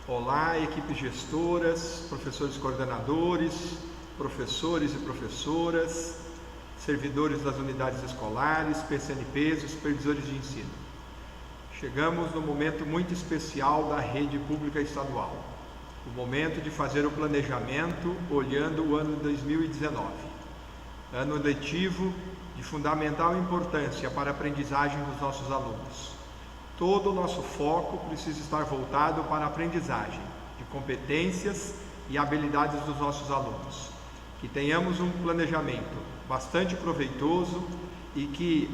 Olá, equipes gestoras, professores coordenadores, professores e professoras, servidores das unidades escolares, PCNPs e supervisores de ensino. Chegamos no momento muito especial da rede pública estadual, o momento de fazer o planejamento olhando o ano 2019, ano letivo de fundamental importância para a aprendizagem dos nossos alunos. Todo o nosso foco precisa estar voltado para a aprendizagem de competências e habilidades dos nossos alunos. Que tenhamos um planejamento bastante proveitoso e que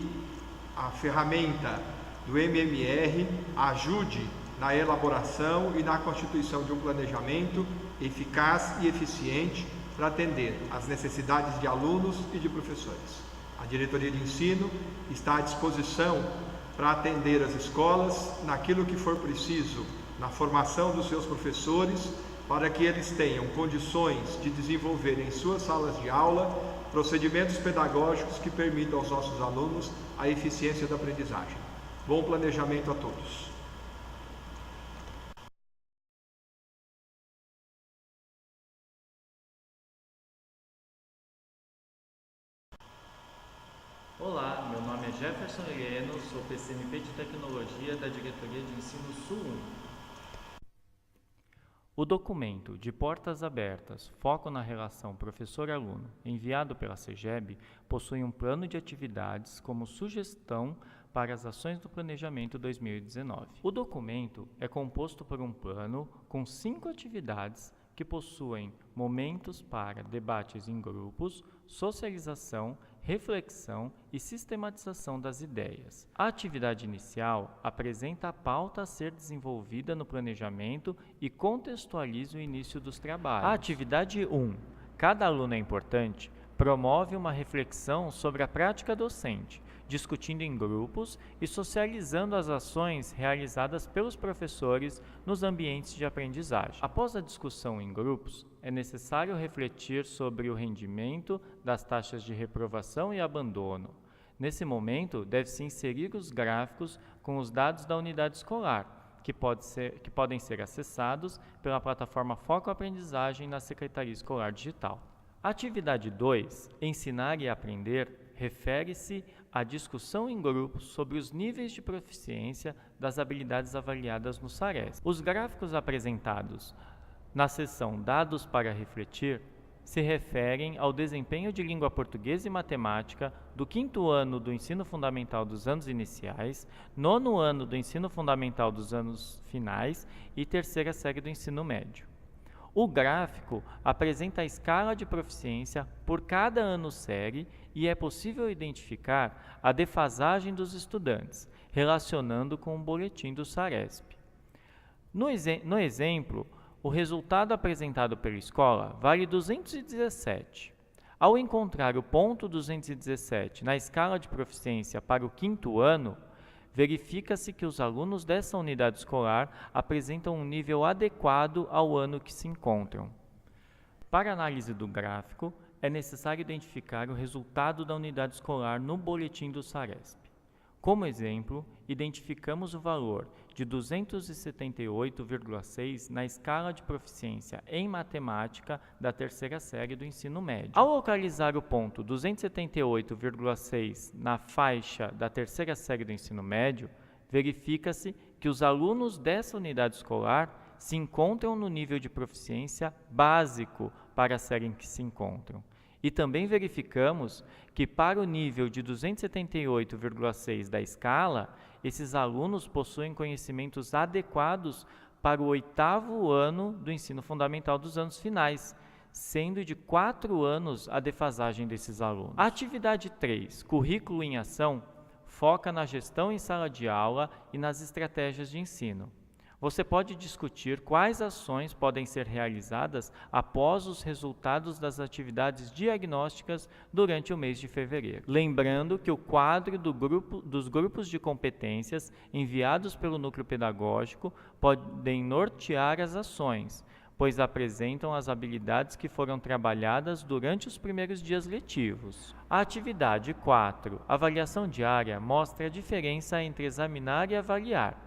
a ferramenta do MMR ajude na elaboração e na constituição de um planejamento eficaz e eficiente para atender às necessidades de alunos e de professores. A diretoria de ensino está à disposição para atender as escolas naquilo que for preciso na formação dos seus professores, para que eles tenham condições de desenvolver em suas salas de aula procedimentos pedagógicos que permitam aos nossos alunos a eficiência da aprendizagem. Bom planejamento a todos. Olá, meu nome é Jefferson Heleno, sou PCNP de Tecnologia da Diretoria de Ensino Sul 1. O documento de Portas Abertas, Foco na Relação Professor-Aluno, enviado pela CEGEB, possui um plano de atividades como sugestão para as ações do Planejamento 2019. O documento é composto por um plano com 5 atividades que possuem momentos para debates em grupos, socialização, reflexão e sistematização das ideias. A atividade inicial apresenta a pauta a ser desenvolvida no planejamento e contextualiza o início dos trabalhos. A atividade 1, cada aluno é importante, promove uma reflexão sobre a prática docente, discutindo em grupos e socializando as ações realizadas pelos professores nos ambientes de aprendizagem. Após a discussão em grupos, é necessário refletir sobre o rendimento das taxas de reprovação e abandono. Nesse momento, deve-se inserir os gráficos com os dados da unidade escolar, que podem ser acessados pela plataforma Foco Aprendizagem na Secretaria Escolar Digital. Atividade 2, Ensinar e Aprender, refere-se à discussão em grupos sobre os níveis de proficiência das habilidades avaliadas no SARESP. Os gráficos apresentados na seção Dados para Refletir se referem ao desempenho de língua portuguesa e matemática do 5º ano do ensino fundamental dos anos iniciais, 9º ano do ensino fundamental dos anos finais e 3ª série do ensino médio. O gráfico apresenta a escala de proficiência por cada ano-série e é possível identificar a defasagem dos estudantes, relacionando com o boletim do SARESP. No exemplo, o resultado apresentado pela escola vale 217. Ao encontrar o ponto 217 na escala de proficiência para o 5º ano, verifica-se que os alunos dessa unidade escolar apresentam um nível adequado ao ano que se encontram. Para a análise do gráfico, é necessário identificar o resultado da unidade escolar no boletim do SARESP. Como exemplo, identificamos o valor de 278,6 na escala de proficiência em matemática da 3ª série do ensino médio. Ao localizar o ponto 278,6 na faixa da 3ª série do ensino médio, verifica-se que os alunos dessa unidade escolar se encontram no nível de proficiência básico para a série em que se encontram. E também verificamos que para o nível de 278,6 da escala, esses alunos possuem conhecimentos adequados para o 8º ano do ensino fundamental dos anos finais, sendo de 4 anos a defasagem desses alunos. A atividade 3, Currículo em Ação, foca na gestão em sala de aula e nas estratégias de ensino. Você pode discutir quais ações podem ser realizadas após os resultados das atividades diagnósticas durante o mês de fevereiro. Lembrando que o quadro dos grupos de competências enviados pelo núcleo pedagógico podem nortear as ações, pois apresentam as habilidades que foram trabalhadas durante os primeiros dias letivos. A atividade 4, avaliação diária, mostra a diferença entre examinar e avaliar.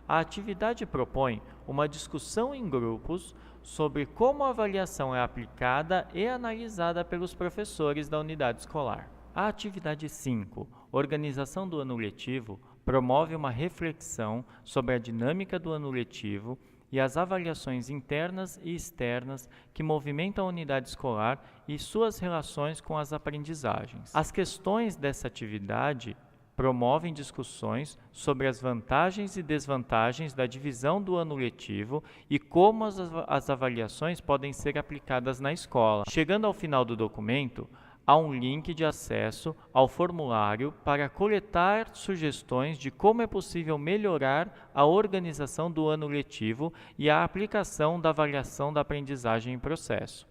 A atividade propõe uma discussão em grupos sobre como a avaliação é aplicada e analisada pelos professores da unidade escolar. A atividade 5, organização do ano letivo, promove uma reflexão sobre a dinâmica do ano letivo e as avaliações internas e externas que movimentam a unidade escolar e suas relações com as aprendizagens. As questões dessa atividade promovem discussões sobre as vantagens e desvantagens da divisão do ano letivo e como as avaliações podem ser aplicadas na escola. Chegando ao final do documento, há um link de acesso ao formulário para coletar sugestões de como é possível melhorar a organização do ano letivo e a aplicação da avaliação da aprendizagem em processo.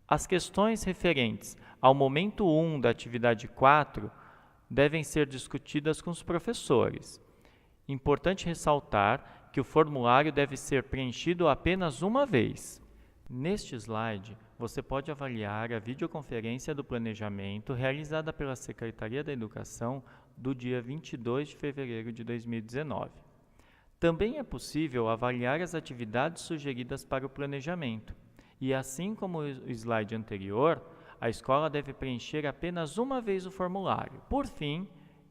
As questões referentes ao momento 1 da atividade 4 devem ser discutidas com os professores. Importante ressaltar que o formulário deve ser preenchido apenas uma vez. Neste slide, você pode avaliar a videoconferência do planejamento realizada pela Secretaria da Educação do dia 22 de fevereiro de 2019. Também é possível avaliar as atividades sugeridas para o planejamento. E assim como o slide anterior, a escola deve preencher apenas uma vez o formulário. Por fim,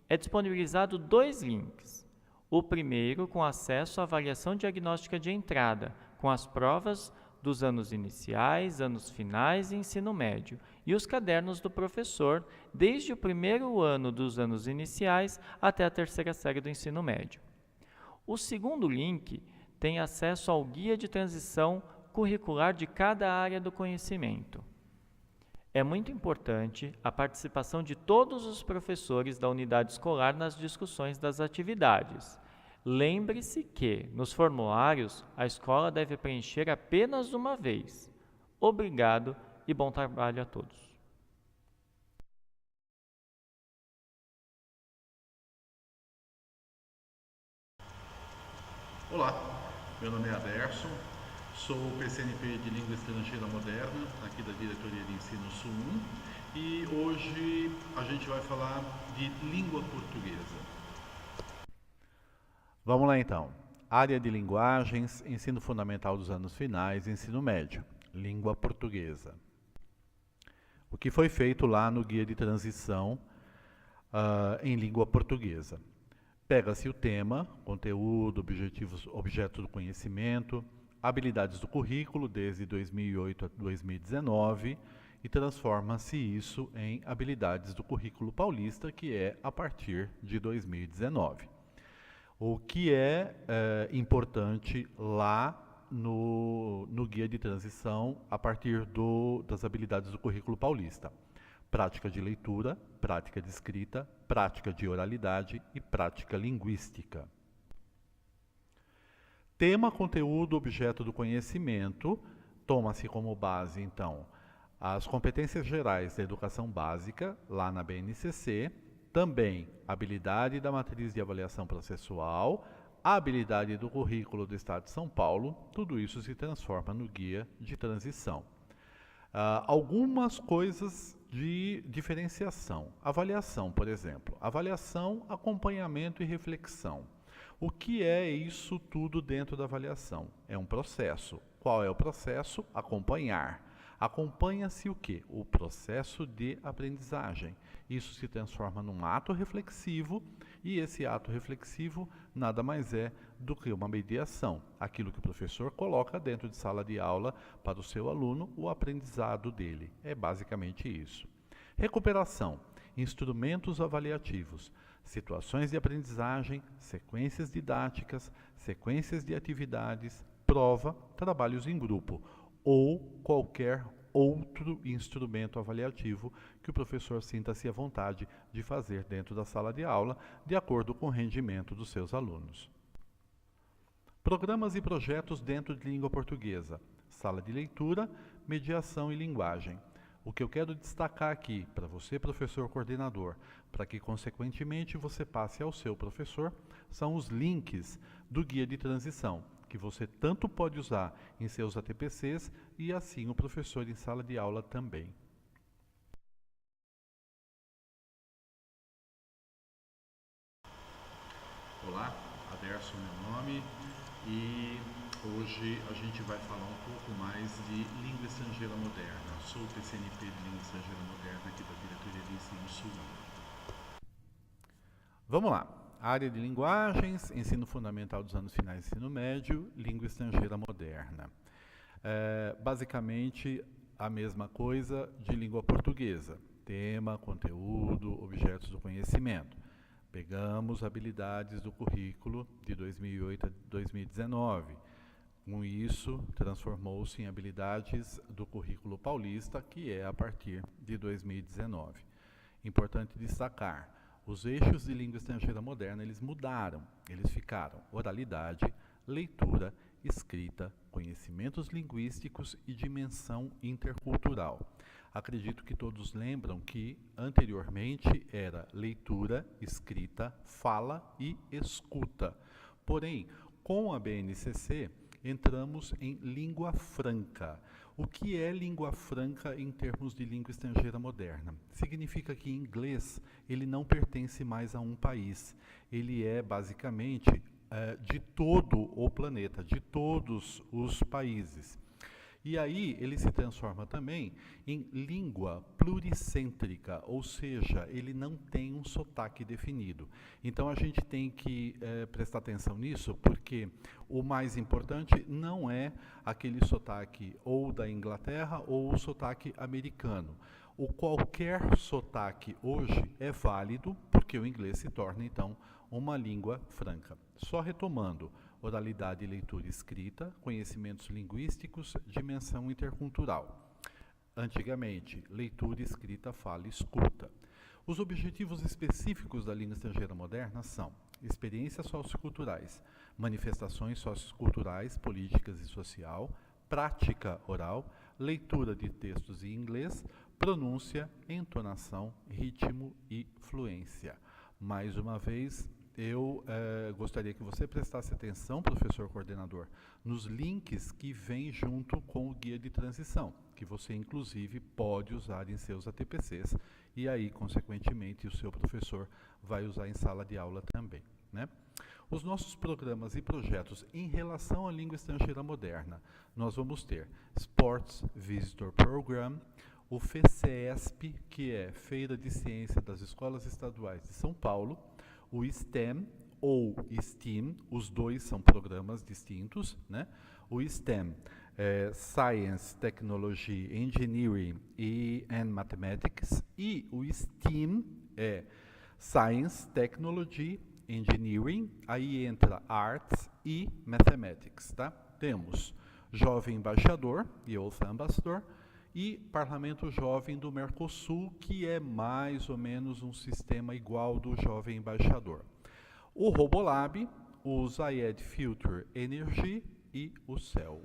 é disponibilizado 2 links. O primeiro com acesso à avaliação diagnóstica de entrada, com as provas dos anos iniciais, anos finais e ensino médio, e os cadernos do professor, desde o primeiro ano dos anos iniciais até a 3ª série do ensino médio. O segundo link tem acesso ao guia de transição curricular de cada área do conhecimento. É muito importante a participação de todos os professores da unidade escolar nas discussões das atividades. Lembre-se que, nos formulários, a escola deve preencher apenas uma vez. Obrigado e bom trabalho a todos. Olá, meu nome é Aderson, sou PCNP de Língua Estrangeira Moderna, aqui da Diretoria de Ensino Sul 1, e hoje a gente vai falar de língua portuguesa. Vamos lá então. Área de linguagens, ensino fundamental dos anos finais, ensino médio, língua portuguesa. O que foi feito lá no guia de transição em língua portuguesa? Pega-se o tema, conteúdo, objetivos, objeto do conhecimento, habilidades do currículo desde 2008 a 2019 e transforma-se isso em habilidades do currículo paulista, que é a partir de 2019. O que é importante lá no guia de transição a partir das habilidades do currículo paulista? Prática de leitura, prática de escrita, prática de oralidade e prática linguística. Tema, conteúdo, objeto do conhecimento, toma-se como base, então, as competências gerais da educação básica, lá na BNCC, também habilidade da matriz de avaliação processual, a habilidade do currículo do Estado de São Paulo, tudo isso se transforma no guia de transição. Algumas coisas de diferenciação. Avaliação, por exemplo. Avaliação, acompanhamento e reflexão. O que é isso tudo dentro da avaliação? É um processo. Qual é o processo? Acompanhar. Acompanha-se o quê? O processo de aprendizagem. Isso se transforma num ato reflexivo e esse ato reflexivo nada mais é do que uma mediação. Aquilo que o professor coloca dentro de sala de aula para o seu aluno, o aprendizado dele. É basicamente isso. Recuperação. Instrumentos avaliativos. Situações de aprendizagem, sequências didáticas, sequências de atividades, prova, trabalhos em grupo ou qualquer outro instrumento avaliativo que o professor sinta-se à vontade de fazer dentro da sala de aula, de acordo com o rendimento dos seus alunos. Programas e projetos dentro de língua portuguesa, sala de leitura, mediação e linguagem. O que eu quero destacar aqui para você, professor coordenador, para que consequentemente você passe ao seu professor, são os links do guia de transição, que você tanto pode usar em seus ATPCs e assim o professor em sala de aula também. Olá, Aderson, meu nome, e hoje a gente vai falar um pouco mais de língua estrangeira moderna. Sou o PCNP de língua estrangeira moderna aqui da Diretoria de Ensino Sul. Vamos lá. Área de linguagens, ensino fundamental dos anos finais do ensino médio, língua estrangeira moderna. Basicamente a mesma coisa de língua portuguesa. Tema, conteúdo, objetos do conhecimento. Pegamos habilidades do currículo de 2008 a 2019. Com isso, transformou-se em habilidades do currículo paulista, que é a partir de 2019. Importante destacar, os eixos de língua estrangeira moderna, eles mudaram. Eles ficaram oralidade, leitura, escrita, conhecimentos linguísticos e dimensão intercultural. Acredito que todos lembram que anteriormente era leitura, escrita, fala e escuta. Porém, com a BNCC, entramos em língua franca. O que é língua franca em termos de língua estrangeira moderna? Significa que inglês ele não pertence mais a um país. Ele é basicamente de todo o planeta, de todos os países. E aí ele se transforma também em língua pluricêntrica, ou seja, ele não tem um sotaque definido. Então a gente tem que prestar atenção nisso, porque o mais importante não é aquele sotaque ou da Inglaterra ou o sotaque americano. O qualquer sotaque hoje é válido, porque o inglês se torna então uma língua franca. Só retomando. Oralidade, leitura e escrita, conhecimentos linguísticos, dimensão intercultural. Antigamente, leitura, escrita, fala e escuta. Os objetivos específicos da língua estrangeira moderna são experiências socioculturais, manifestações socioculturais, políticas e social, prática oral, leitura de textos em inglês, pronúncia, entonação, ritmo e fluência. Mais uma vez, eu gostaria que você prestasse atenção, professor coordenador, nos links que vêm junto com o guia de transição, que você inclusive pode usar em seus ATPCs e aí, consequentemente, o seu professor vai usar em sala de aula também, né? Os nossos programas e projetos em relação à língua estrangeira moderna, nós vamos ter Sports Visitor Program, o FECESP, que é Feira de Ciência das Escolas Estaduais de São Paulo, o STEM ou STEAM, os dois são programas distintos, né? O STEM é Science, Technology, Engineering and Mathematics, e o STEAM é Science, Technology, Engineering, aí entra Arts e Mathematics, tá? Temos Jovem Embaixador, Youth Ambassador, e Parlamento Jovem do Mercosul, que é mais ou menos um sistema igual do Jovem Embaixador. O Robolab, o Zayed Future Energy e o CEL.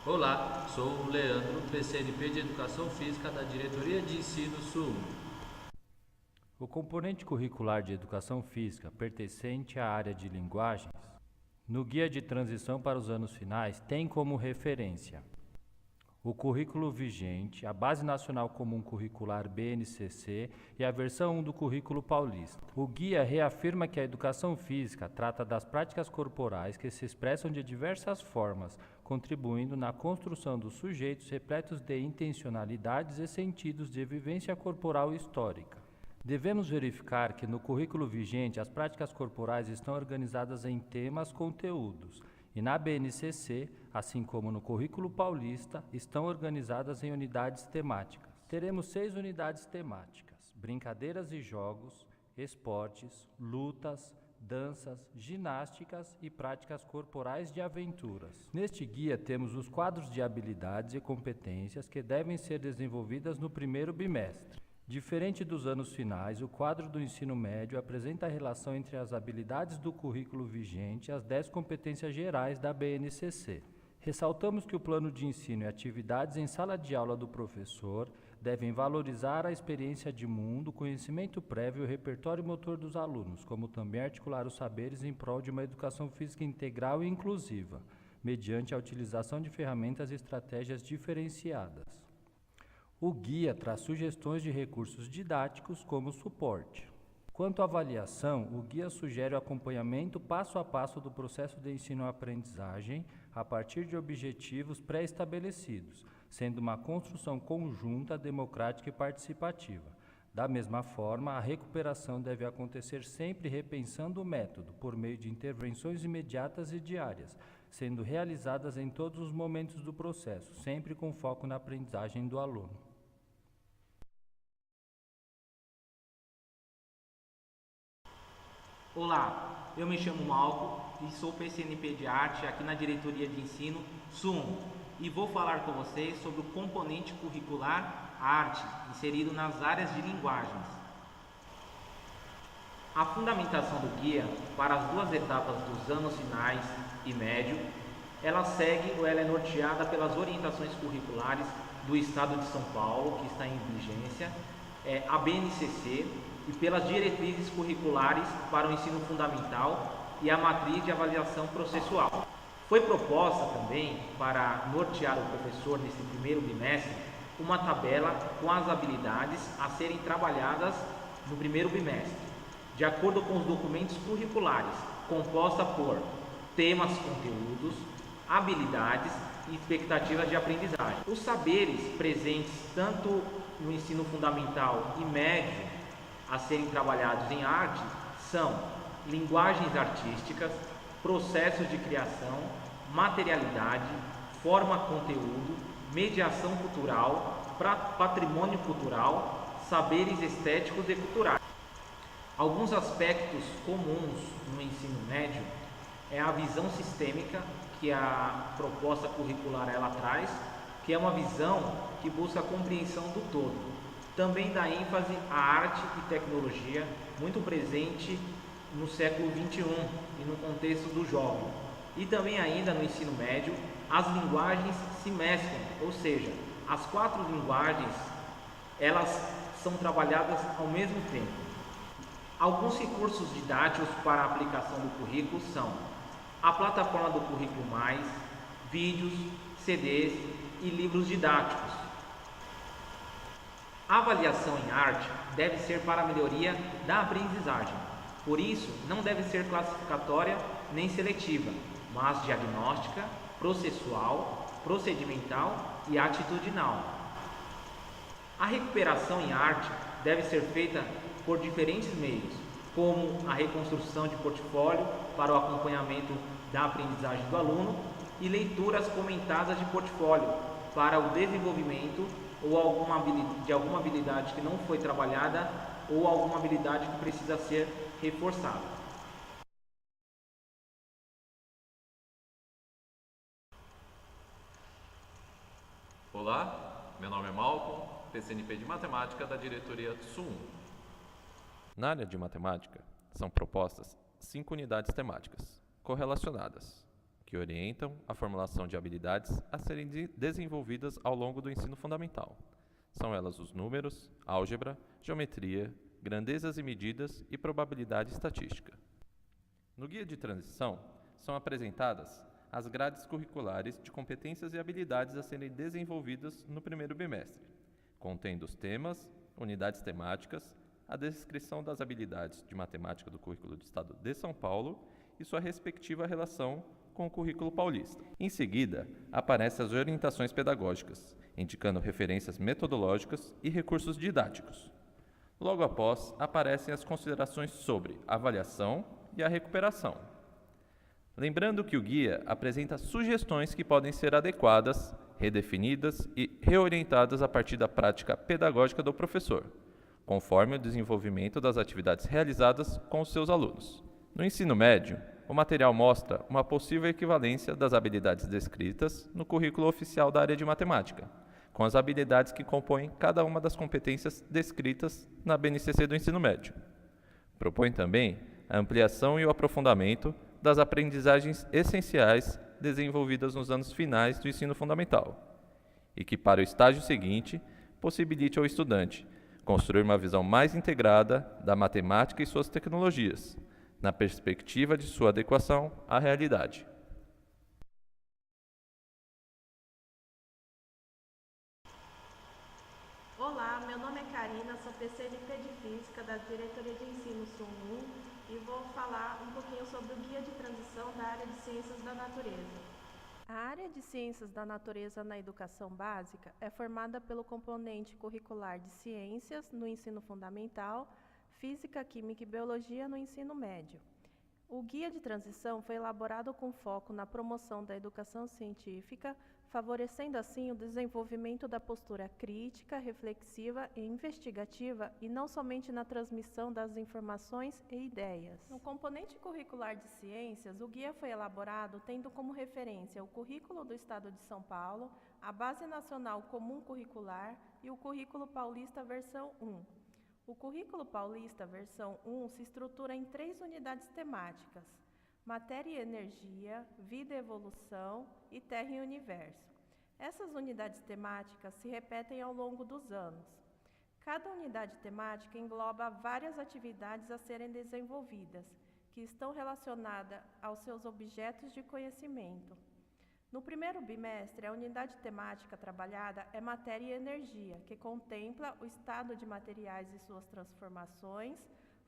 Olá, sou o Leandro, PCNP de Educação Física da Diretoria de Ensino Sul. O componente curricular de Educação Física, pertencente à área de linguagens, no Guia de Transição para os Anos Finais, tem como referência o currículo vigente, a Base Nacional Comum Curricular BNCC e a versão 1 do Currículo Paulista. O guia reafirma que a educação física trata das práticas corporais que se expressam de diversas formas, contribuindo na construção dos sujeitos repletos de intencionalidades e sentidos de vivência corporal histórica. Devemos verificar que no currículo vigente as práticas corporais estão organizadas em temas, conteúdos, e na BNCC, assim como no currículo paulista, estão organizadas em unidades temáticas. Teremos 6 unidades temáticas: brincadeiras e jogos, esportes, lutas, danças, ginásticas e práticas corporais de aventuras. Neste guia temos os quadros de habilidades e competências que devem ser desenvolvidas no primeiro bimestre. Diferente dos anos finais, o quadro do ensino médio apresenta a relação entre as habilidades do currículo vigente e as 10 competências gerais da BNCC. Ressaltamos que o plano de ensino e atividades em sala de aula do professor devem valorizar a experiência de mundo, conhecimento prévio e o repertório motor dos alunos, como também articular os saberes em prol de uma educação física integral e inclusiva, mediante a utilização de ferramentas e estratégias diferenciadas. O guia traz sugestões de recursos didáticos como suporte. Quanto à avaliação, o guia sugere o acompanhamento passo a passo do processo de ensino-aprendizagem a partir de objetivos pré-estabelecidos, sendo uma construção conjunta, democrática e participativa. Da mesma forma, a recuperação deve acontecer sempre repensando o método, por meio de intervenções imediatas e diárias, sendo realizadas em todos os momentos do processo, sempre com foco na aprendizagem do aluno. Olá, eu me chamo Malco e sou PCNP de Arte aqui na Diretoria de Ensino SUM e vou falar com vocês sobre o componente curricular Arte inserido nas áreas de linguagens. A fundamentação do guia para as duas etapas dos anos finais e médio, ela segue ou ela é norteada pelas orientações curriculares do Estado de São Paulo, que está em vigência, a BNCC, e pelas diretrizes curriculares para o ensino fundamental e a matriz de avaliação processual. Foi proposta também, para nortear o professor nesse primeiro bimestre, uma tabela com as habilidades a serem trabalhadas no primeiro bimestre, de acordo com os documentos curriculares, composta por temas, conteúdos, habilidades e expectativas de aprendizagem. Os saberes presentes tanto no ensino fundamental e médio a serem trabalhados em arte são linguagens artísticas, processos de criação, materialidade, forma-conteúdo, mediação cultural, patrimônio cultural, saberes estéticos e culturais. Alguns aspectos comuns no ensino médio é a visão sistêmica que a proposta curricular ela traz, que é uma visão que busca a compreensão do todo. Também dá ênfase à arte e tecnologia, muito presente no século XXI e no contexto do jovem. E também ainda no ensino médio, as linguagens se mesclam, ou seja, as 4 linguagens, elas são trabalhadas ao mesmo tempo. Alguns recursos didáticos para a aplicação do currículo são a plataforma do Currículo Mais, vídeos, CDs e livros didáticos. A avaliação em arte deve ser para a melhoria da aprendizagem. Por isso, não deve ser classificatória nem seletiva, mas diagnóstica, processual, procedimental e atitudinal. A recuperação em arte deve ser feita por diferentes meios, como a reconstrução de portfólio para o acompanhamento da aprendizagem do aluno e leituras comentadas de portfólio para o desenvolvimento ou de alguma habilidade que não foi trabalhada ou alguma habilidade que precisa ser reforçada. Olá, meu nome é Malcolm, PCNP de Matemática da diretoria SUM. Na área de matemática, são propostas 5 unidades temáticas, correlacionadas, que orientam a formulação de habilidades a serem desenvolvidas ao longo do ensino fundamental. São elas os números, álgebra, geometria, grandezas e medidas e probabilidade estatística. No guia de transição, são apresentadas as grades curriculares de competências e habilidades a serem desenvolvidas no primeiro bimestre, contendo os temas, unidades temáticas, a descrição das habilidades de matemática do currículo do Estado de São Paulo e sua respectiva relação com o currículo paulista. Em seguida, aparecem as orientações pedagógicas, indicando referências metodológicas e recursos didáticos. Logo após, aparecem as considerações sobre avaliação e a recuperação. Lembrando que o guia apresenta sugestões que podem ser adequadas, redefinidas e reorientadas a partir da prática pedagógica do professor, conforme o desenvolvimento das atividades realizadas com os seus alunos. No ensino médio, o material mostra uma possível equivalência das habilidades descritas no currículo oficial da área de matemática, com as habilidades que compõem cada uma das competências descritas na BNCC do ensino médio. Propõe também a ampliação e o aprofundamento das aprendizagens essenciais desenvolvidas nos anos finais do ensino fundamental, e que, para o estágio seguinte, possibilite ao estudante construir uma visão mais integrada da matemática e suas tecnologias, na perspectiva de sua adequação à realidade. Olá, meu nome é Karina, sou PCNP de Física da Diretoria de Ensino Sul 1 e vou falar um pouquinho sobre o Guia de Transição da área de Ciências da Natureza. A área de Ciências da Natureza na Educação Básica é formada pelo componente curricular de Ciências no ensino fundamental, Física, Química e Biologia no ensino médio. O Guia de Transição foi elaborado com foco na promoção da educação científica, favorecendo assim o desenvolvimento da postura crítica, reflexiva e investigativa e não somente na transmissão das informações e ideias. No componente curricular de ciências, o guia foi elaborado tendo como referência o currículo do Estado de São Paulo, a Base Nacional Comum Curricular e o Currículo Paulista versão 1. O Currículo Paulista versão 1 se estrutura em 3 unidades temáticas: Matéria e Energia, Vida e Evolução e Terra e Universo. Essas unidades temáticas se repetem ao longo dos anos. Cada unidade temática engloba várias atividades a serem desenvolvidas, que estão relacionadas aos seus objetos de conhecimento. No primeiro bimestre, a unidade temática trabalhada é Matéria e Energia, que contempla o estado de materiais e suas transformações,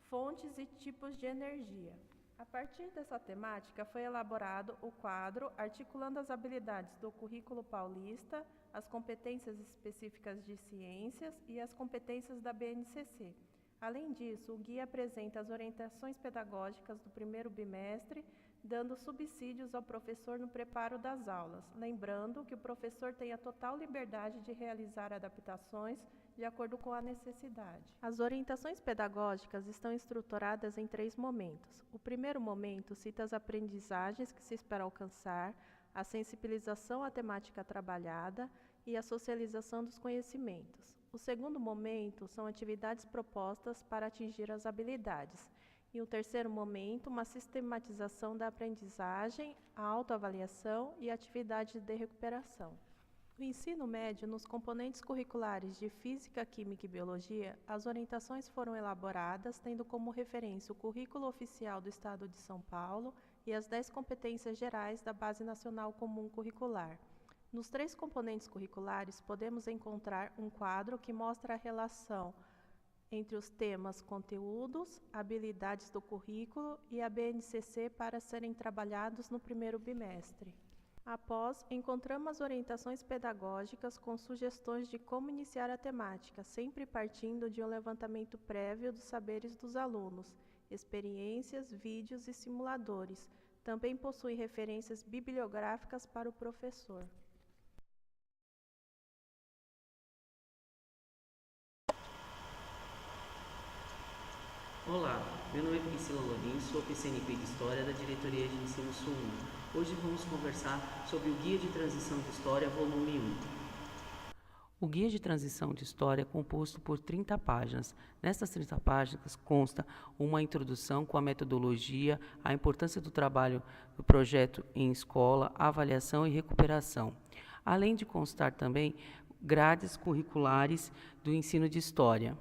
fontes e tipos de energia. A partir dessa temática, foi elaborado o quadro articulando as habilidades do Currículo Paulista, as competências específicas de ciências e as competências da BNCC. Além disso, o guia apresenta as orientações pedagógicas do primeiro bimestre, dando subsídios ao professor no preparo das aulas, lembrando que o professor tem a total liberdade de realizar adaptações de acordo com a necessidade. As orientações pedagógicas estão estruturadas em 3 momentos. O primeiro momento cita as aprendizagens que se espera alcançar, a sensibilização à temática trabalhada e a socialização dos conhecimentos. O segundo momento são atividades propostas para atingir as habilidades. E o terceiro momento, uma sistematização da aprendizagem, a autoavaliação e atividades de recuperação. No ensino médio, nos componentes curriculares de Física, Química e Biologia, as orientações foram elaboradas tendo como referência o Currículo Oficial do Estado de São Paulo e as 10 competências gerais da Base Nacional Comum Curricular. Nos 3 componentes curriculares, podemos encontrar um quadro que mostra a relação entre os temas conteúdos, habilidades do currículo e a BNCC para serem trabalhados no primeiro bimestre. Após, encontramos as orientações pedagógicas com sugestões de como iniciar a temática, sempre partindo de um levantamento prévio dos saberes dos alunos, experiências, vídeos e simuladores. Também possui referências bibliográficas para o professor. Olá, meu nome é Priscila Lorin, sou PCNP de História da Diretoria de Ensino Sul 1. Hoje vamos conversar sobre o Guia de Transição de História, volume 1. O Guia de Transição de História é composto por 30 páginas. Nessas 30 páginas consta uma introdução com a metodologia, a importância do trabalho do projeto em escola, avaliação e recuperação. Além de constar também grades curriculares do ensino de História.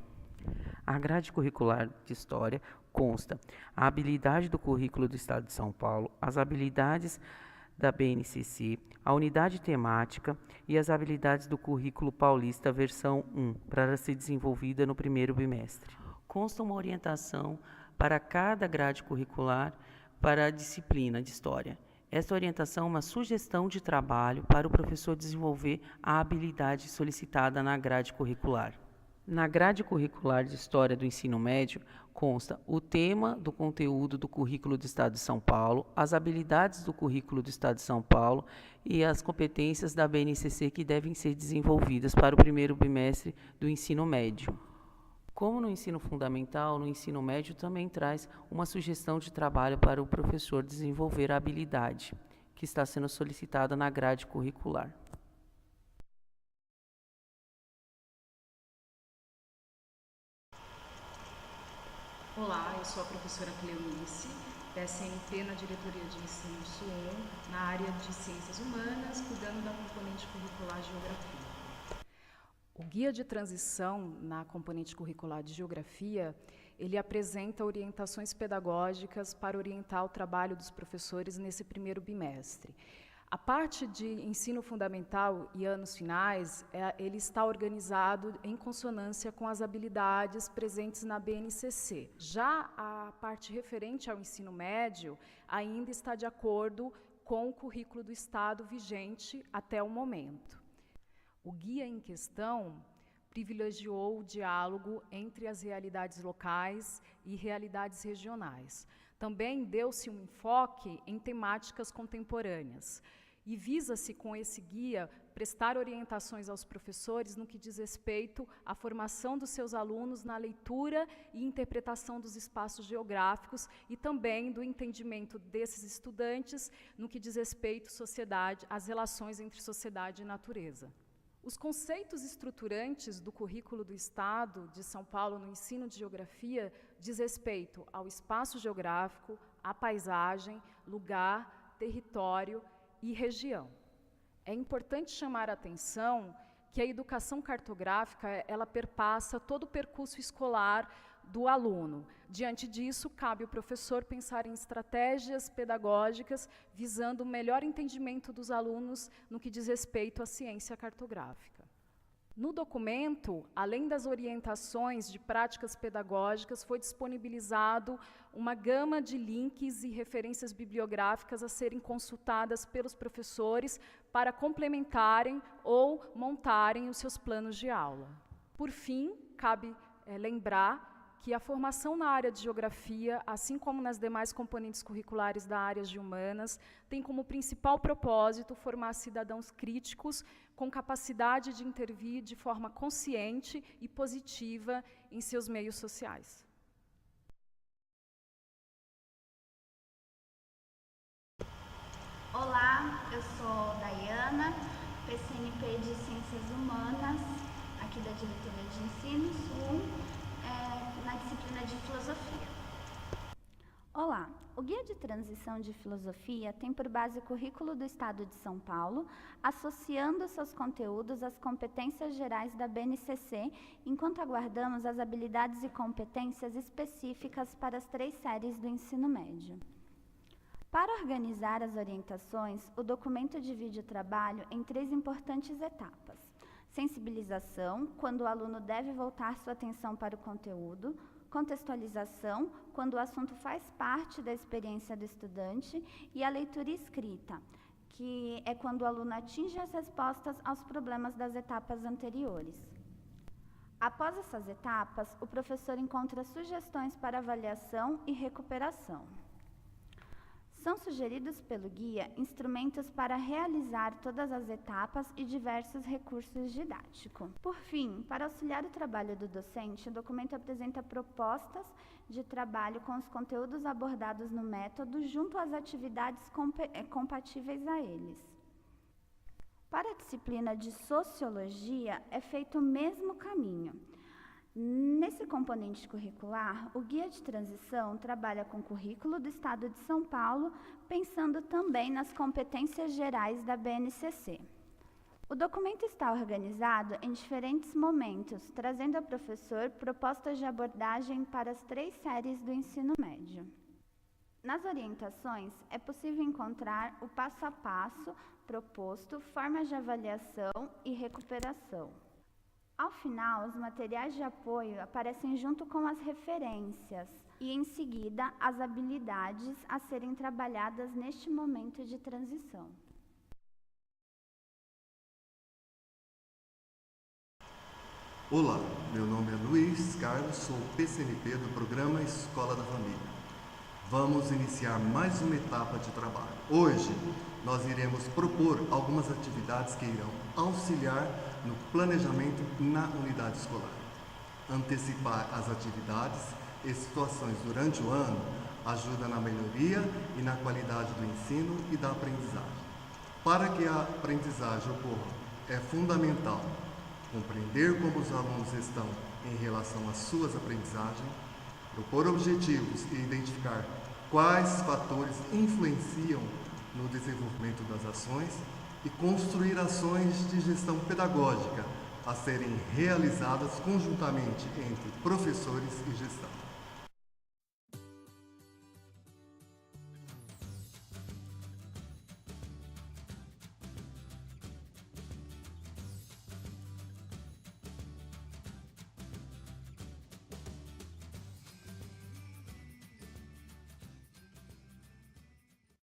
A grade curricular de História consta a habilidade do currículo do Estado de São Paulo, as habilidades da BNCC, a unidade temática e as habilidades do Currículo Paulista versão 1, para ser desenvolvida no primeiro bimestre. Consta uma orientação para cada grade curricular para a disciplina de História. Esta orientação é uma sugestão de trabalho para o professor desenvolver a habilidade solicitada na grade curricular. Na grade curricular de História do Ensino Médio, consta o tema do conteúdo do Currículo do Estado de São Paulo, as habilidades do Currículo do Estado de São Paulo e as competências da BNCC que devem ser desenvolvidas para o primeiro bimestre do ensino médio. Como no ensino fundamental, no ensino médio também traz uma sugestão de trabalho para o professor desenvolver a habilidade que está sendo solicitada na grade curricular. Olá, eu sou a professora Cleonice, PSNP na Diretoria de Ensino Sul 1, na área de Ciências Humanas, cuidando da componente curricular Geografia. O Guia de Transição na componente curricular de Geografia, ele apresenta orientações pedagógicas para orientar o trabalho dos professores nesse primeiro bimestre. A parte de ensino fundamental e anos finais, ele está organizado em consonância com as habilidades presentes na BNCC. Já a parte referente ao ensino médio ainda está de acordo com o currículo do Estado vigente até o momento. O guia em questão privilegiou o diálogo entre as realidades locais e realidades regionais. Também deu-se um enfoque em temáticas contemporâneas. E visa-se, com esse guia, prestar orientações aos professores no que diz respeito à formação dos seus alunos na leitura e interpretação dos espaços geográficos e também do entendimento desses estudantes no que diz respeito às relações entre sociedade e natureza. Os conceitos estruturantes do currículo do Estado de São Paulo no ensino de geografia diz respeito ao espaço geográfico, à paisagem, lugar, território e região. É importante chamar a atenção que a educação cartográfica, ela perpassa todo o percurso escolar do aluno. Diante disso, cabe ao professor pensar em estratégias pedagógicas visando o melhor entendimento dos alunos no que diz respeito à ciência cartográfica. No documento, além das orientações de práticas pedagógicas, foi disponibilizado uma gama de links e referências bibliográficas a serem consultadas pelos professores para complementarem ou montarem os seus planos de aula. Por fim, cabe lembrar que a formação na área de geografia, assim como nas demais componentes curriculares da área de humanas, tem como principal propósito formar cidadãos críticos com capacidade de intervir de forma consciente e positiva em seus meios sociais. Olá, eu sou Dayana, PCNP de Ciências Humanas, aqui da Diretoria de Ensino Sul, na disciplina de Filosofia. Olá, o Guia de Transição de Filosofia tem por base o currículo do Estado de São Paulo, associando seus conteúdos às competências gerais da BNCC, enquanto aguardamos as habilidades e competências específicas para as 3 séries do ensino médio. Para organizar as orientações, o documento divide o trabalho em 3 importantes etapas. Sensibilização, quando o aluno deve voltar sua atenção para o conteúdo. Contextualização, quando o assunto faz parte da experiência do estudante. E a leitura escrita, que é quando o aluno atinge as respostas aos problemas das etapas anteriores. Após essas etapas, o professor encontra sugestões para avaliação e recuperação. São sugeridos pelo guia instrumentos para realizar todas as etapas e diversos recursos didáticos. Por fim, para auxiliar o trabalho do docente, o documento apresenta propostas de trabalho com os conteúdos abordados no método junto às atividades compatíveis a eles. Para a disciplina de Sociologia, é feito o mesmo caminho. Nesse componente curricular, o Guia de Transição trabalha com o currículo do Estado de São Paulo, pensando também nas competências gerais da BNCC. O documento está organizado em diferentes momentos, trazendo ao professor propostas de abordagem para as 3 séries do ensino médio. Nas orientações, é possível encontrar o passo a passo proposto, formas de avaliação e recuperação. Ao final, os materiais de apoio aparecem junto com as referências e, em seguida, as habilidades a serem trabalhadas neste momento de transição. Olá, meu nome é Luiz Carlos, sou PCNP do programa Escola da Família. Vamos iniciar mais uma etapa de trabalho. Hoje, nós iremos propor algumas atividades que irão auxiliar no planejamento na unidade escolar. Antecipar as atividades e situações durante o ano ajuda na melhoria e na qualidade do ensino e da aprendizagem. Para que a aprendizagem ocorra, é fundamental compreender como os alunos estão em relação às suas aprendizagens, propor objetivos e identificar quais fatores influenciam no desenvolvimento das ações e construir ações de gestão pedagógica a serem realizadas conjuntamente entre professores e gestão.